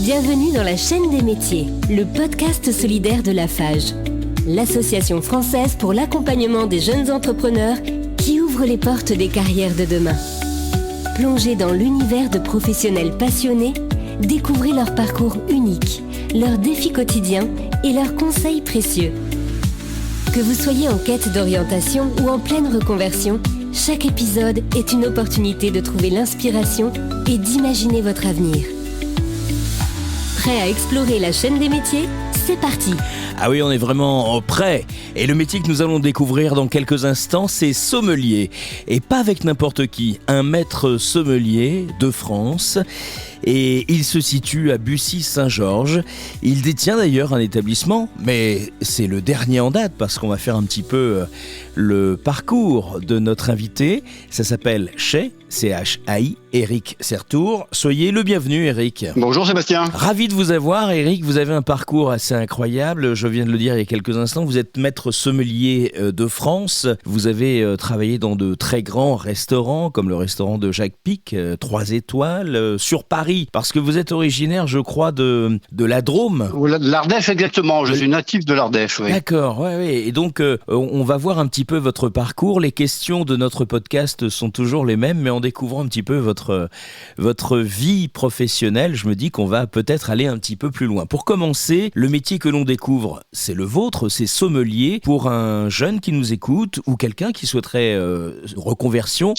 Bienvenue dans la chaîne des métiers, le podcast solidaire de Lafage, l'association française pour l'accompagnement des jeunes entrepreneurs qui ouvre les portes des carrières de demain. Plongez dans l'univers de professionnels passionnés, découvrez leur parcours unique, leurs défis quotidiens et leurs conseils précieux. Que vous soyez en quête d'orientation ou en pleine reconversion, chaque épisode est une opportunité de trouver l'inspiration et d'imaginer votre avenir. Prêt à explorer la chaîne des métiers ? C'est parti! Ah oui, on est vraiment prêt. Et le métier que nous allons découvrir dans quelques instants, c'est sommelier. Et pas avec n'importe qui, un maître sommelier de France. Et il se situe à Bussy-Saint-Georges. Il détient d'ailleurs un établissement, mais c'est le dernier en date parce qu'on va faire un petit peu le parcours de notre invité. Ça s'appelle Chai, C-H-A-I, Éric Certour. Soyez le bienvenu, Éric. Bonjour Sébastien. Ravi de vous avoir, Éric. Vous avez un parcours assez incroyable. Je viens de le dire il y a quelques instants. Vous êtes maître sommelier de France. Vous avez travaillé dans de très grands restaurants, comme le restaurant de Jacques Pic, 3 étoiles, sur Paris. Parce que vous êtes originaire, je crois, de la Drôme. De l'Ardèche, exactement. Je suis natif de l'Ardèche, oui. D'accord, oui. Et donc, on va voir un petit peu votre parcours. Les questions de notre podcast sont toujours les mêmes, mais en découvrant un petit peu votre vie professionnelle, je me dis qu'on va peut-être aller un petit peu plus loin. Pour commencer, le métier que l'on découvre, c'est le vôtre, c'est sommelier. Pour un jeune qui nous écoute ou quelqu'un qui souhaiterait reconversion,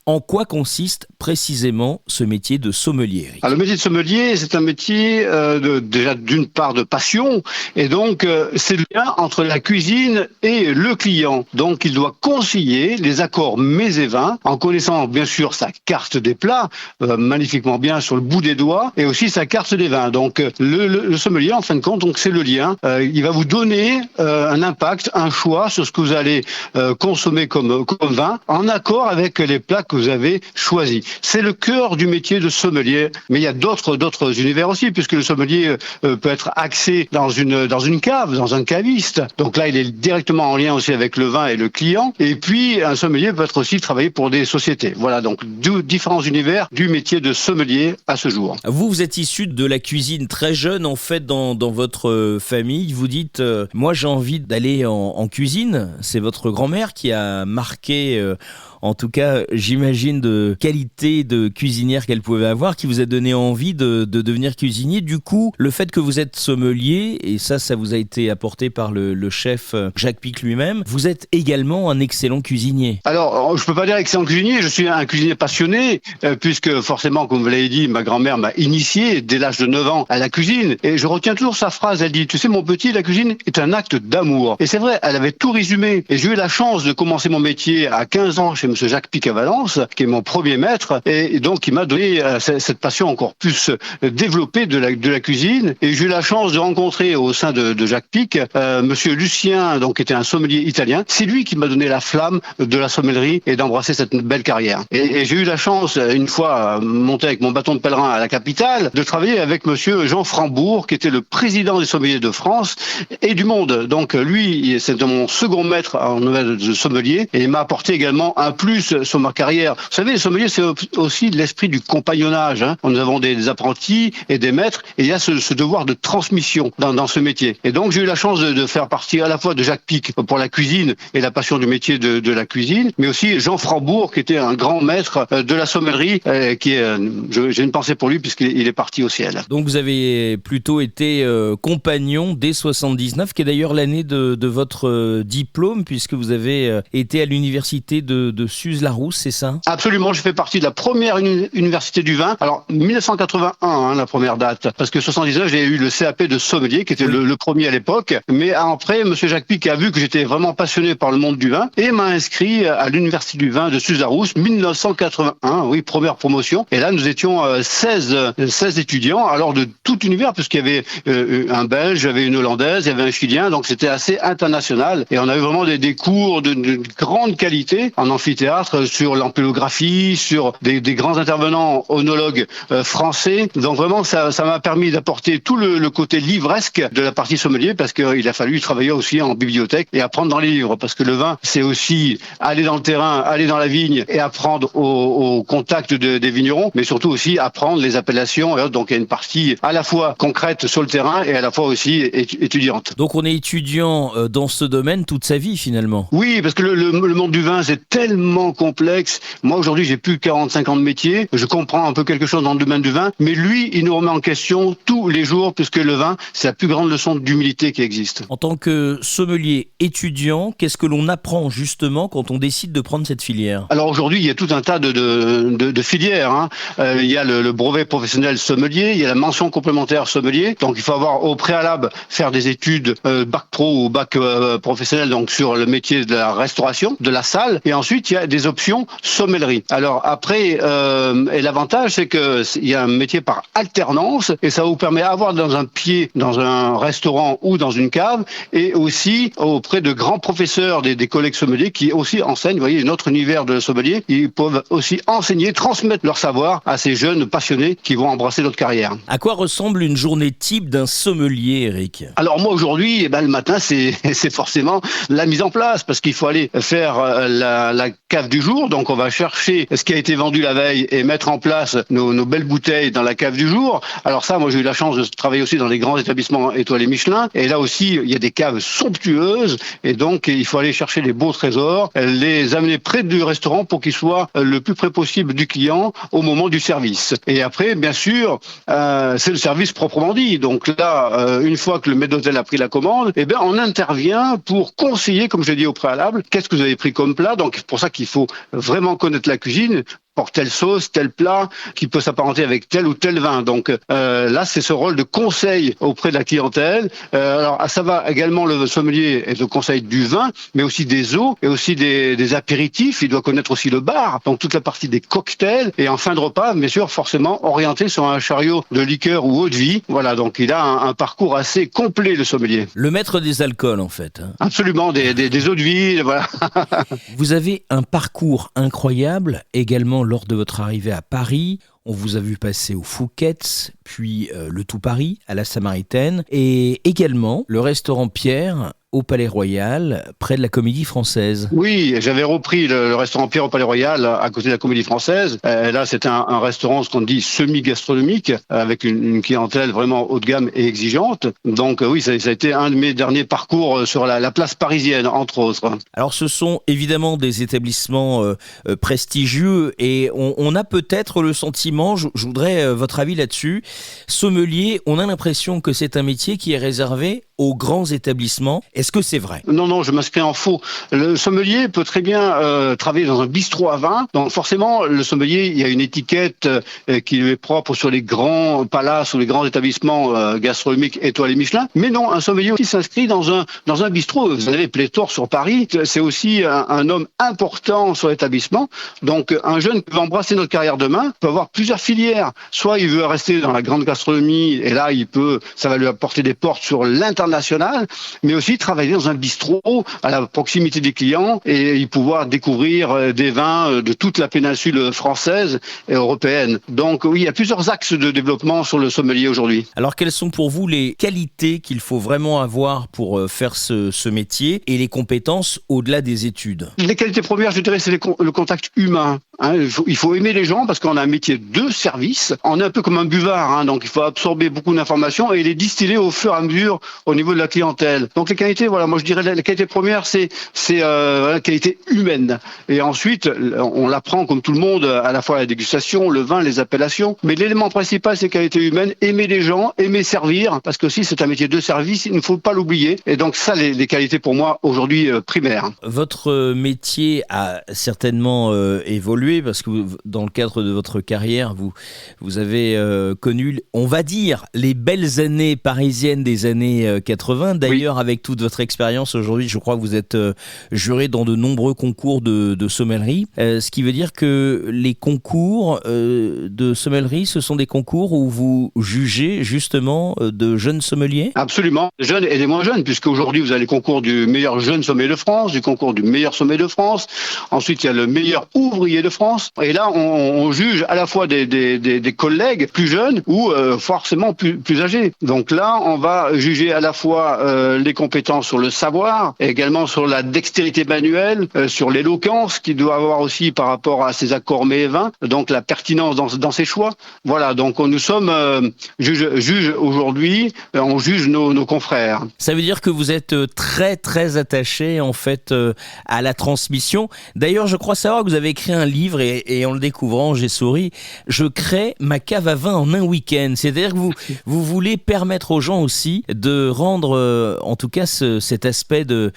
en quoi consiste précisément ce métier de sommelier, Éric ? Alors, le métier de sommelier, c'est un métier déjà d'une part de passion, et donc c'est le lien entre la cuisine et le client. Donc il doit concilier les accords mets et vins, en connaissant bien sûr sa carte des plats, magnifiquement bien sur le bout des doigts, et aussi sa carte des vins. Donc le sommelier, en fin de compte, donc c'est le lien. Il va vous donner un impact, un choix sur ce que vous allez consommer comme vin, en accord avec les plats que vous avez choisi. C'est le cœur du métier de sommelier, mais il y a d'autres univers aussi, puisque le sommelier peut être axé dans une cave, dans un caviste. Donc là, il est directement en lien aussi avec le vin et le client. Et puis, un sommelier peut être aussi travailler pour des sociétés. Voilà, donc différents univers du métier de sommelier à ce jour. Vous êtes issu de la cuisine très jeune, en fait, dans votre famille. Vous dites, moi j'ai envie d'aller en cuisine. C'est votre grand-mère qui a marqué... en tout cas, j'imagine de qualité de cuisinière qu'elle pouvait avoir, qui vous a donné envie de devenir cuisinier. Du coup, le fait que vous êtes sommelier, et ça vous a été apporté par le chef Jacques Pic lui-même, vous êtes également un excellent cuisinier. Alors, je peux pas dire excellent cuisinier, je suis un cuisinier passionné, puisque forcément, comme vous l'avez dit, ma grand-mère m'a initié dès l'âge de 9 ans à la cuisine. Et je retiens toujours sa phrase, elle dit, tu sais mon petit, la cuisine est un acte d'amour. Et c'est vrai, elle avait tout résumé. Et j'ai eu la chance de commencer mon métier à 15 ans chez monsieur Jacques Pic à Valence, qui est mon premier maître, et donc il m'a donné cette passion encore plus développée de la cuisine. Et j'ai eu la chance de rencontrer au sein de Jacques Pic monsieur Lucien, donc qui était un sommelier italien. C'est lui qui m'a donné la flamme de la sommellerie et d'embrasser cette belle carrière. Et j'ai eu la chance, une fois monté avec mon bâton de pèlerin à la capitale, de travailler avec monsieur Jean Frambourg, qui était le président des sommeliers de France et du monde. Donc lui, c'était mon second maître en nouvelle de sommelier, et il m'a apporté également un plus sur ma carrière. Vous savez, le sommelier, c'est aussi l'esprit du compagnonnage. Nous avons des apprentis et des maîtres, et il y a ce devoir de transmission dans ce métier. Et donc, j'ai eu la chance de faire partie à la fois de Jacques Pic pour la cuisine et la passion du métier de la cuisine, mais aussi Jean Frambourg, qui était un grand maître de la sommellerie, j'ai une pensée pour lui puisqu'il est parti au ciel. Donc, vous avez plutôt été compagnon dès 79, qui est d'ailleurs l'année de votre diplôme, puisque vous avez été à l'université de Suse-la-Rousse, c'est ça ? Absolument, je fais partie de la première université du vin. Alors, 1981, la première date, parce que 79, j'ai eu le CAP de sommelier, qui était le premier à l'époque. Mais après, monsieur Jacques Pic a vu que j'étais vraiment passionné par le monde du vin et m'a inscrit à l'université du vin de Suse-la-Rousse, 1981, oui, première promotion. Et là, nous étions 16 étudiants, alors de tout univers, puisqu'il y avait un Belge, il y avait une Hollandaise, il y avait un Chilien, donc c'était assez international. Et on a eu vraiment des cours de grande qualité en amphithéâtre, amphithéâtre, sur l'ampélographie, sur des grands intervenants onologues français. Donc vraiment, ça m'a permis d'apporter tout le côté livresque de la partie sommelier, parce qu'il a fallu travailler aussi en bibliothèque et apprendre dans les livres, parce que le vin, c'est aussi aller dans le terrain, aller dans la vigne et apprendre au contact des vignerons, mais surtout aussi apprendre les appellations. Donc il y a une partie à la fois concrète sur le terrain et à la fois aussi étudiante. Donc on est étudiant dans ce domaine toute sa vie finalement. Oui, parce que le monde du vin, c'est tellement complexe. Moi aujourd'hui, j'ai plus 45 ans de métier, je comprends un peu quelque chose dans le domaine du vin, mais lui, il nous remet en question tous les jours, puisque le vin, c'est la plus grande leçon d'humilité qui existe. En tant que sommelier étudiant, qu'est-ce que l'on apprend justement quand on décide de prendre cette filière ? Alors aujourd'hui, il y a tout un tas de filières. Il y a le brevet professionnel sommelier, il y a la mention complémentaire sommelier. Donc il faut avoir au préalable faire des études bac pro ou bac professionnel, donc sur le métier de la restauration, de la salle. Et ensuite, il y a des options sommellerie. Alors après, et l'avantage, c'est que il y a un métier par alternance, et ça vous permet d'avoir dans un pied dans un restaurant ou dans une cave, et aussi auprès de grands professeurs des collègues sommeliers qui aussi enseignent. Vous voyez, notre univers de sommelier, ils peuvent aussi enseigner, transmettre leur savoir à ces jeunes passionnés qui vont embrasser notre carrière. À quoi ressemble une journée type d'un sommelier, Eric ? Alors moi aujourd'hui, le matin, c'est forcément la mise en place, parce qu'il faut aller faire la cave du jour. Donc on va chercher ce qui a été vendu la veille et mettre en place nos belles bouteilles dans la cave du jour. Alors ça, moi j'ai eu la chance de travailler aussi dans les grands établissements étoilés Michelin, et là aussi il y a des caves somptueuses, et donc il faut aller chercher les beaux trésors, les amener près du restaurant pour qu'ils soient le plus près possible du client au moment du service. Et après, bien sûr, c'est le service proprement dit. Donc là, une fois que le maître d'hôtel a pris la commande, on intervient pour conseiller, comme je l'ai dit au préalable, qu'est-ce que vous avez pris comme plat. Donc c'est pour ça qu'il faut vraiment connaître la cuisine, pour telle sauce, tel plat, qui peut s'apparenter avec tel ou tel vin. Donc là, c'est ce rôle de conseil auprès de la clientèle. Alors ça va également, le sommelier est le conseil du vin, mais aussi des eaux et aussi des apéritifs. Il doit connaître aussi le bar, donc toute la partie des cocktails. Et en fin de repas, bien sûr, forcément orienté sur un chariot de liqueur ou eau de vie. Voilà, donc il a un parcours assez complet, le sommelier. Le maître des alcools, en fait. Absolument, des eaux de vie, voilà. Vous avez un parcours incroyable, également lors de votre arrivée à Paris. On vous a vu passer au Fouquet's, puis le Tout Paris, à la Samaritaine, et également le restaurant Pierre au Palais Royal, près de la Comédie Française. Oui, j'avais repris le restaurant Pierre au Palais Royal, à côté de la Comédie Française. Là, c'était un restaurant, ce qu'on dit, semi-gastronomique, avec une clientèle vraiment haut de gamme et exigeante. Donc oui, ça a été un de mes derniers parcours sur la place parisienne, entre autres. Alors, ce sont évidemment des établissements prestigieux, et on a peut-être le sentiment, je voudrais votre avis là-dessus, sommelier, on a l'impression que c'est un métier qui est réservé aux grands établissements. Est-ce que c'est vrai ? Non, je m'inscris en faux. Le sommelier peut très bien travailler dans un bistrot à vin. Donc forcément, le sommelier, il y a une étiquette qui lui est propre sur les grands palaces ou les grands établissements gastronomiques étoilés Michelin. Mais non, un sommelier aussi s'inscrit dans un bistrot. Vous en avez pléthore sur Paris. C'est aussi un homme important sur l'établissement. Donc un jeune qui veut embrasser notre carrière demain peut avoir plusieurs filières. Soit il veut rester dans la grande gastronomie, et là ça va lui apporter des portes sur l'international, mais aussi travailler dans un bistrot à la proximité des clients et y pouvoir découvrir des vins de toute la péninsule française et européenne. Donc oui, il y a plusieurs axes de développement sur le sommelier aujourd'hui. Alors quelles sont pour vous les qualités qu'il faut vraiment avoir pour faire ce métier, et les compétences au-delà des études ? Les qualités premières, je dirais, c'est le contact humain. Il faut aimer les gens, parce qu'on a un métier de service. On est un peu comme un buvard, donc il faut absorber beaucoup d'informations et les distiller au fur et à mesure au niveau de la clientèle. Donc les qualités, voilà, moi je dirais la qualité première, c'est la qualité humaine. Et ensuite, on l'apprend comme tout le monde, à la fois la dégustation, le vin, les appellations. Mais l'élément principal, c'est la qualité humaine. Aimer les gens, aimer servir, parce que aussi c'est un métier de service, il ne faut pas l'oublier. Et donc ça, les qualités pour moi aujourd'hui primaires. Votre métier a certainement évolué, parce que dans le cadre de votre carrière, vous avez connu, on va dire, les belles années parisiennes des années 80. D'ailleurs, oui, avec toute votre expérience aujourd'hui, je crois que vous êtes juré dans de nombreux concours de sommellerie, ce qui veut dire que les concours de sommellerie, ce sont des concours où vous jugez justement de jeunes sommeliers ? Absolument, des jeunes et des moins jeunes, puisque aujourd'hui vous avez les concours du meilleur jeune sommelier de France, du concours du meilleur sommelier de France, ensuite il y a le meilleur ouvrier de France, et là on juge à la fois des collègues plus jeunes ou forcément plus âgés. Donc là on va juger à la fois les compétences sur le savoir, et également sur la dextérité manuelle, sur l'éloquence qu'il doit avoir aussi par rapport à ses accords mets et vins, donc la pertinence dans ses choix. Voilà, donc nous sommes juges aujourd'hui, on juge nos confrères. Ça veut dire que vous êtes très très attaché en fait à la transmission. D'ailleurs, je crois savoir que vous avez écrit un livre et en le découvrant, j'ai souri. Je crée ma cave à vin en un week-end. C'est-à-dire que vous voulez permettre aux gens aussi de rendre, en tout cas, cet aspect de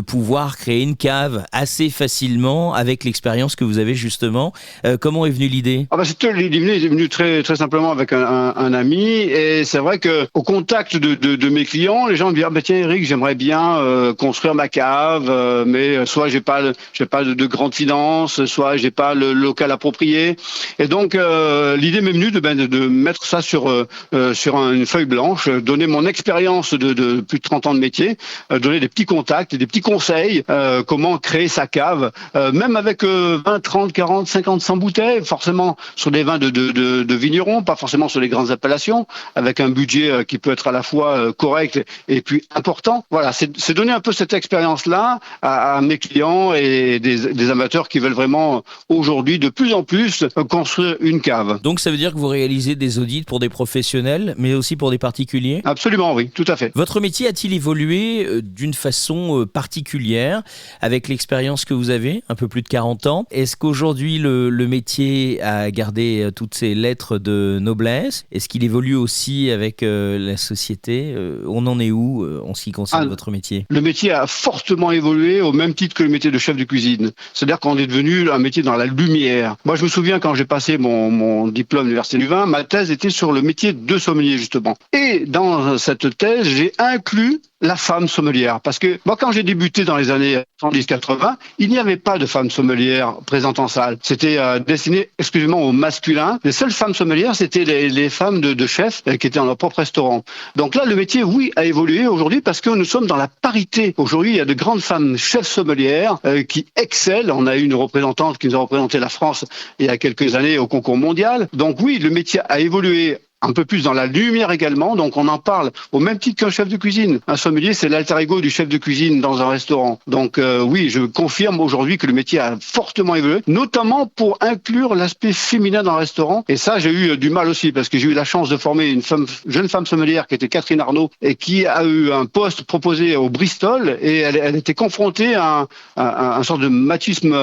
pouvoir créer une cave assez facilement avec l'expérience que vous avez justement. Comment est venue l'idée ? L'idée est venue très très simplement avec un ami, et c'est vrai que au contact de mes clients, les gens me disent tiens Eric, j'aimerais bien construire ma cave, mais soit j'ai pas de grandes finances, soit j'ai pas le local approprié, et donc l'idée m'est venue de mettre ça sur une feuille blanche, donner mon expérience de plus de 30 ans de métier, donner des petits contacts et des petits conseils, comment créer sa cave, même avec 20, 30, 40, 50, 100 bouteilles, forcément sur des vins de vignerons, pas forcément sur les grandes appellations, avec un budget qui peut être à la fois correct et puis important. Voilà, c'est donner un peu cette expérience-là à mes clients et des amateurs qui veulent vraiment aujourd'hui de plus en plus construire une cave. Donc ça veut dire que vous réalisez des audits pour des professionnels, mais aussi pour des particuliers ? Absolument, oui, tout à fait. Votre métier a-t-il évolué d'une façon particulière avec l'expérience que vous avez, un peu plus de 40 ans ? Est-ce qu'aujourd'hui le métier a gardé toutes ses lettres de noblesse ? Est-ce qu'il évolue aussi avec la société ? On en est où en ce qui concerne votre métier ? Le métier a fortement évolué au même titre que le métier de chef de cuisine. C'est-à-dire qu'on est devenu un métier dans la lumière. Moi, je me souviens quand j'ai passé mon diplôme à l'Université du Vin, ma thèse était sur le métier de sommelier, justement. Et dans cette thèse, j'ai inclus la femme sommelière. Parce que moi, quand j'ai débuté dans les années 70-80, il n'y avait pas de femme sommelière présente en salle. C'était destiné exclusivement au masculin. Les seules femmes sommelières, c'était les femmes de chefs qui étaient dans leur propre restaurant. Donc là, le métier, oui, a évolué aujourd'hui parce que nous sommes dans la parité. Aujourd'hui, il y a de grandes femmes chefs sommelières qui excellent. On a eu une représentante qui nous a représenté la France il y a quelques années au concours mondial. Donc oui, le métier a évolué un peu plus dans la lumière également, donc on en parle au même titre qu'un chef de cuisine. Un sommelier, c'est l'alter ego du chef de cuisine dans un restaurant. Donc oui, je confirme aujourd'hui que le métier a fortement évolué, notamment pour inclure l'aspect féminin dans le restaurant. Et ça, j'ai eu du mal aussi, parce que j'ai eu la chance de former une jeune femme sommelière qui était Catherine Arnaud, et qui a eu un poste proposé au Bristol, et elle était confrontée à un sorte de machisme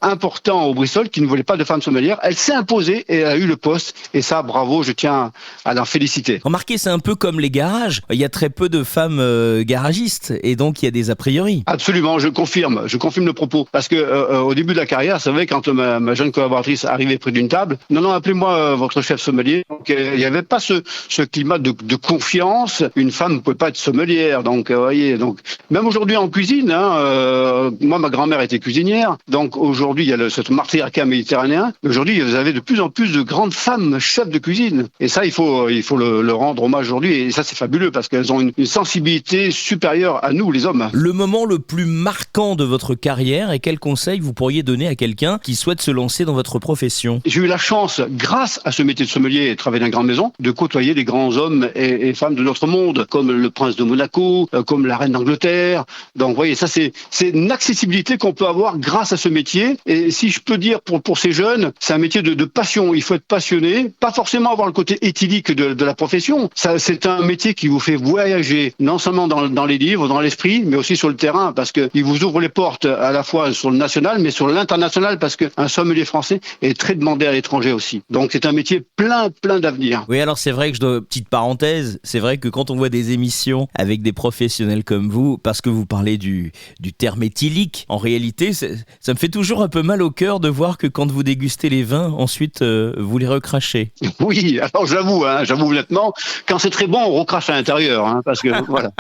important au Bristol, qui ne voulait pas de femme sommelière. Elle s'est imposée et elle a eu le poste. Et ça, bravo, je tiens à leur féliciter. Remarquez, c'est un peu comme les garages. Il y a très peu de femmes garagistes et donc il y a des a priori. Absolument, je confirme le propos. Parce que au début de la carrière, c'est vrai, quand ma jeune collaboratrice arrivait près d'une table, non, appelez-moi votre chef sommelier. Donc, il n'y avait pas ce climat de confiance. Une femme ne pouvait pas être sommelière. Donc, voyez, donc même aujourd'hui en cuisine, moi, ma grand-mère était cuisinière. Donc aujourd'hui, il y a ce matriarcat méditerranéen. Aujourd'hui, vous avez de plus en plus de grandes femmes chefs de cuisine. Et ça, il faut le rendre hommage aujourd'hui, et ça c'est fabuleux parce qu'elles ont une sensibilité supérieure à nous les hommes. Le moment le plus marquant de votre carrière, et quel conseil vous pourriez donner à quelqu'un qui souhaite se lancer dans votre profession ? J'ai eu la chance, grâce à ce métier de sommelier et travailler dans une grande maison, de côtoyer des grands hommes et femmes de notre monde, comme le prince de Monaco, comme la reine d'Angleterre. Donc vous voyez, ça c'est une accessibilité qu'on peut avoir grâce à ce métier. Et si je peux dire pour ces jeunes, c'est un métier de passion. Il faut être passionné, pas forcément avoir le côté éthylique de la profession. Ça, c'est un métier qui vous fait voyager, non seulement dans les livres, dans l'esprit, mais aussi sur le terrain, parce qu'il vous ouvre les portes à la fois sur le national, mais sur l'international, parce qu'un sommelier français est très demandé à l'étranger aussi. Donc c'est un métier plein d'avenir. Oui, alors c'est vrai que petite parenthèse, c'est vrai que quand on voit des émissions avec des professionnels comme vous, parce que vous parlez du terme éthylique, en réalité, ça me fait toujours un peu mal au cœur de voir que quand vous dégustez les vins, ensuite vous les recrachez. Oui, alors j'avoue j'avoue honnêtement, quand c'est très bon, on recrache à l'intérieur, parce que voilà.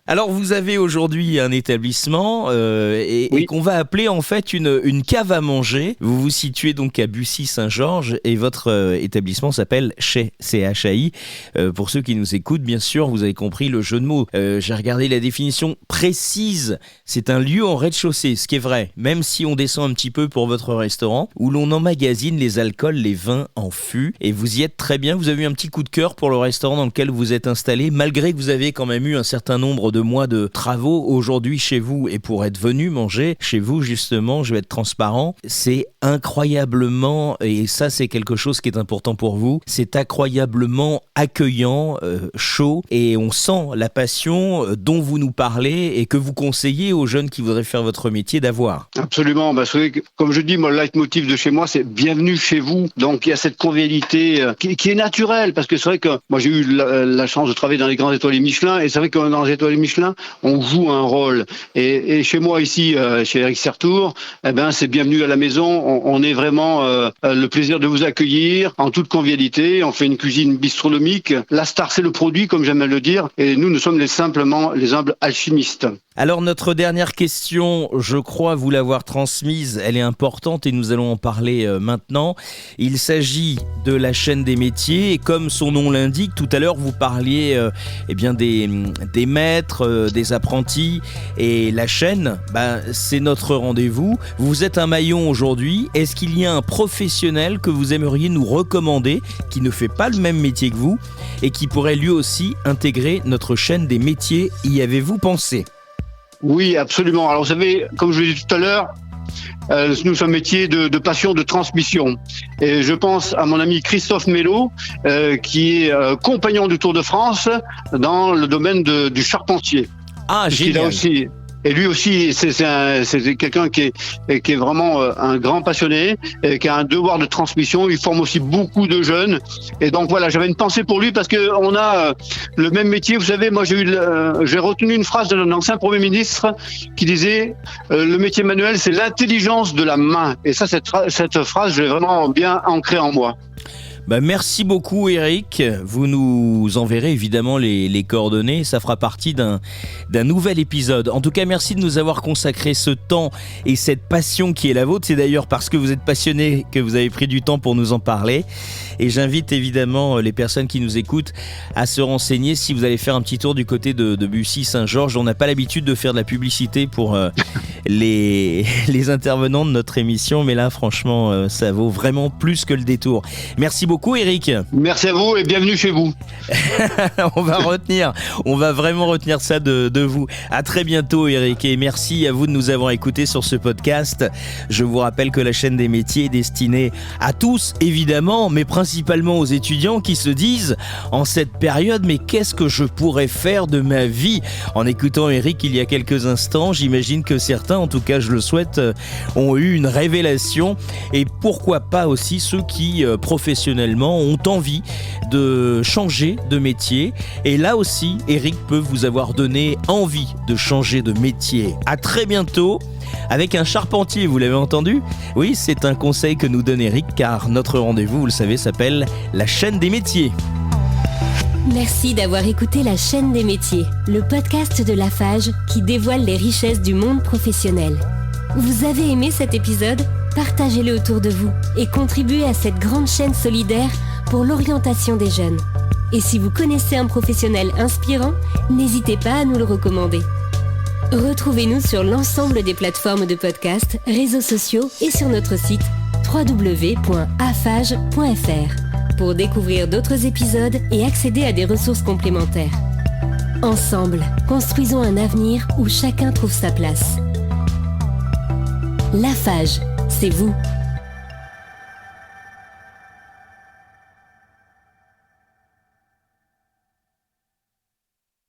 Alors vous avez aujourd'hui un établissement et qu'on va appeler en fait une cave à manger. Vous vous situez donc à Bussy-Saint-Georges et votre établissement s'appelle Chai, C-H-A-I. Pour ceux qui nous écoutent, bien sûr, vous avez compris le jeu de mots. J'ai regardé la définition précise. C'est un lieu en rez-de-chaussée, ce qui est vrai, même si on descend un petit peu pour votre restaurant, où l'on emmagasine les alcools, les vins en fût. Et vous y êtes très bien. Vous avez eu un petit coup de cœur pour le restaurant dans lequel vous êtes installé, malgré que vous avez quand même eu un certain nombre de mois de travaux aujourd'hui chez vous. Et pour être venu manger chez vous, justement, je vais être transparent, c'est incroyablement, et ça c'est quelque chose qui est important pour vous, c'est incroyablement accueillant, chaud, et on sent la passion dont vous nous parlez et que vous conseillez aux jeunes qui voudraient faire votre métier d'avoir. Absolument, parce que comme je dis, moi, le leitmotiv de chez moi, c'est bienvenue chez vous. Donc il y a cette convivialité qui est naturelle, parce que c'est vrai que moi j'ai eu la chance de travailler dans les grands étoilés Michelin, et c'est vrai que dans les étoilés Michelin, on joue un rôle. Et chez moi ici, chez Eric Sertour, c'est bienvenue à la maison. On est vraiment le plaisir de vous accueillir en toute convivialité. On fait une cuisine bistronomique. La star, c'est le produit, comme j'aime à le dire, et nous sommes simplement les humbles alchimistes. Alors notre dernière question, je crois vous l'avoir transmise, elle est importante et nous allons en parler maintenant. Il s'agit de la chaîne des métiers et comme son nom l'indique, tout à l'heure vous parliez des maîtres, des apprentis, et la chaîne, c'est notre rendez-vous. Vous êtes un maillon aujourd'hui. Est-ce qu'il y a un professionnel que vous aimeriez nous recommander qui ne fait pas le même métier que vous et qui pourrait lui aussi intégrer notre chaîne des métiers? Y avez-vous pensé ? Oui, absolument. Alors vous savez, comme je l'ai dit tout à l'heure, nous sommes métier de passion, de transmission. Et je pense à mon ami Christophe Mello, qui est compagnon du Tour de France dans le domaine du charpentier. Ah, génial. Et lui aussi, c'est quelqu'un qui est vraiment un grand passionné, et qui a un devoir de transmission. Il forme aussi beaucoup de jeunes. Et donc voilà, j'avais une pensée pour lui parce que on a le même métier. Vous savez, moi j'ai retenu une phrase d'un ancien Premier ministre qui disait le métier manuel, c'est l'intelligence de la main. Et ça, cette phrase, je l'ai vraiment bien ancrée en moi. Merci beaucoup Eric, vous nous enverrez évidemment les coordonnées, ça fera partie d'un nouvel épisode. En tout cas, merci de nous avoir consacré ce temps et cette passion qui est la vôtre. C'est d'ailleurs parce que vous êtes passionné que vous avez pris du temps pour nous en parler. Et j'invite évidemment les personnes qui nous écoutent à se renseigner si vous allez faire un petit tour du côté de Bussy-Saint-Georges. On n'a pas l'habitude de faire de la publicité pour les intervenants de notre émission, mais là franchement ça vaut vraiment plus que le détour. Merci beaucoup Eric. Merci à vous et bienvenue chez vous. On va vraiment retenir ça de vous. À très bientôt Eric et merci à vous de nous avoir écoutés sur ce podcast. Je vous rappelle que la chaîne des métiers est destinée à tous évidemment, mais principalement aux étudiants qui se disent en cette période, mais qu'est-ce que je pourrais faire de ma vie? En écoutant Eric il y a quelques instants, j'imagine que certains, en tout cas je le souhaite, ont eu une révélation, et pourquoi pas aussi ceux qui professionnellement ont envie de changer de métier. Et là aussi, Eric peut vous avoir donné envie de changer de métier. À très bientôt avec un charpentier, vous l'avez entendu? Oui, c'est un conseil que nous donne Eric, car notre rendez-vous, vous le savez, s'appelle la chaîne des métiers. Merci d'avoir écouté La chaîne des métiers, le podcast de Lafarge qui dévoile les richesses du monde professionnel. Vous avez aimé cet épisode? Partagez-le autour de vous et contribuez à cette grande chaîne solidaire pour l'orientation des jeunes. Et si vous connaissez un professionnel inspirant, n'hésitez pas à nous le recommander. Retrouvez-nous sur l'ensemble des plateformes de podcast, réseaux sociaux et sur notre site www.afage.fr pour découvrir d'autres épisodes et accéder à des ressources complémentaires. Ensemble, construisons un avenir où chacun trouve sa place. Lafarge, c'est vous.